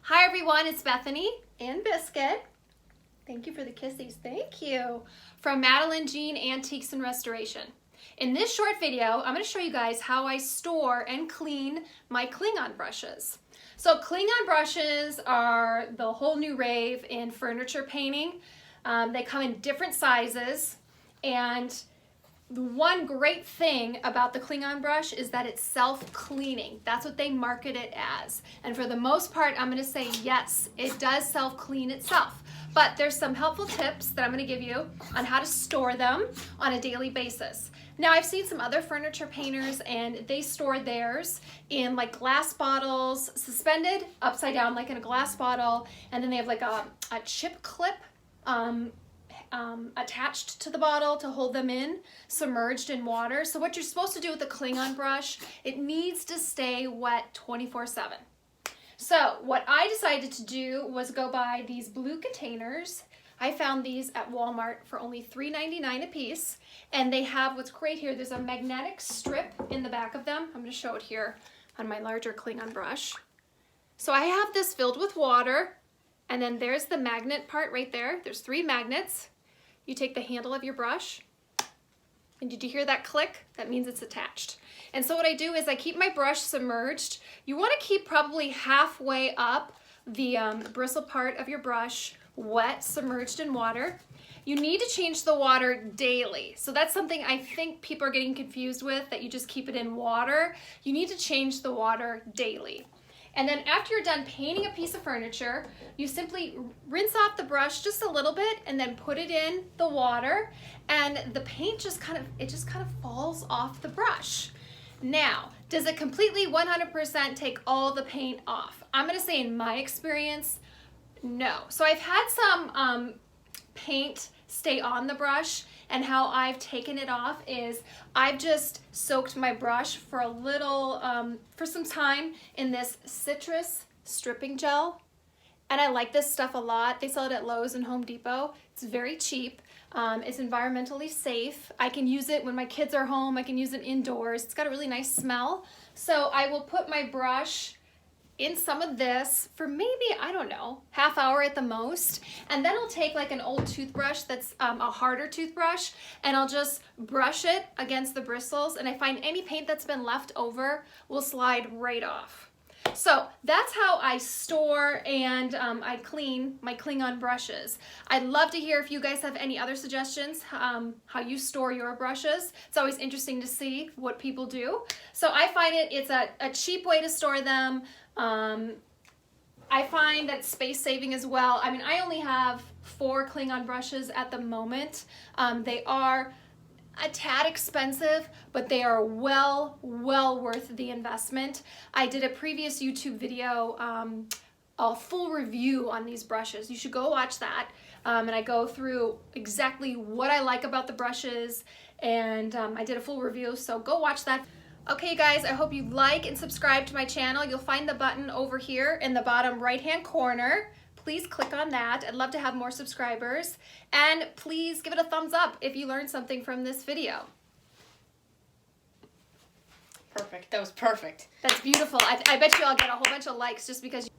Hi everyone, it's Bethany and Biscuit. Thank you for the kissies, thank you. From Madeline Jean Antiques Restoration. In this short video, I'm going to show you guys how I store and clean my Klingon brushes. So Klingon brushes are the whole new rave in furniture painting. They come in different sizes, and the one great thing about the Klingon brush is that it's self-cleaning. That's what they market it as. And for the most part, I'm gonna say yes, it does self-clean itself. But there's some helpful tips that I'm gonna give you on how to store them on a daily basis. Now, I've seen some other furniture painters and they store theirs in like glass bottles, suspended upside down like in a glass bottle, and then they have like a chip clip attached to the bottle to hold them in, submerged in water. So what you're supposed to do with the Klingon brush, it needs to stay wet 24/7. So what I decided to do was go buy these blue containers. I found these at Walmart for only $3.99 a piece, and they have, what's great here, there's a magnetic strip in the back of them. I'm going to show it here on my larger Klingon brush. So I have this filled with water, and then there's the magnet part right there. There's 3 magnets. You take the handle of your brush, and did you hear that click? That means it's attached. And so what I do is I keep my brush submerged. You want to keep probably halfway up the bristle part of your brush wet, submerged in water. You need to change the water daily. So that's something I think people are getting confused with, that you just keep it in water. You need to change the water daily. And then after you're done painting a piece of furniture, you simply rinse off the brush just a little bit and then put it in the water, and the paint just kind of falls off the brush. Now, does it completely 100% take all the paint off? I'm gonna say in my experience, no. So I've had some paint stay on the brush, and how I've taken it off is I've just soaked my brush for a little, for some time in this citrus stripping gel. And I like this stuff a lot. They sell it at Lowe's and Home Depot. It's very cheap. It's environmentally safe. I can use it when my kids are home. I can use it indoors. It's got a really nice smell. So I will put my brush in some of this for maybe, I don't know, half hour at the most. And then I'll take like an old toothbrush that's a harder toothbrush, and I'll just brush it against the bristles, and I find any paint that's been left over will slide right off. So that's how I store and I clean my Klingon brushes. I'd love to hear if you guys have any other suggestions, how you store your brushes. It's always interesting to see what people do. So I find it's a cheap way to store them. I find that space saving as well. I mean, I only have 4 Klingon brushes at the moment. They are a tad expensive, but they are well worth the investment. I did a previous YouTube video, a full review on these brushes. You should go watch that. And I go through exactly what I like about the brushes, and I did a full review, so go watch that. Okay guys, I hope you like and subscribe to my channel. You'll find the button over here in the bottom right-hand corner. Please click on that. I'd love to have more subscribers. And please give it a thumbs up if you learned something from this video. Perfect. That was perfect. That's beautiful. I bet you I'll get a whole bunch of likes just because.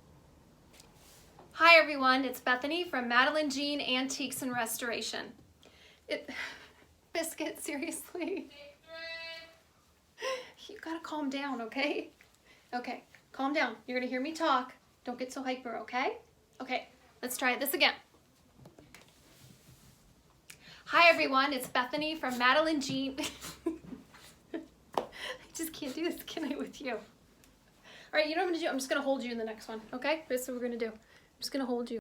Hi everyone, it's Bethany from Madeline Jean Antiques Restoration. Biscuit, seriously. You gotta calm down, okay? Okay, calm down. You're gonna hear me talk. Don't get so hyper, okay? Okay, let's try this again. Hi everyone, it's Bethany from Madeline Jean. I just can't do this, can I, with you? All right, you know what I'm gonna do? I'm just gonna hold you in the next one, okay? That's what we're gonna do. I'm just gonna hold you.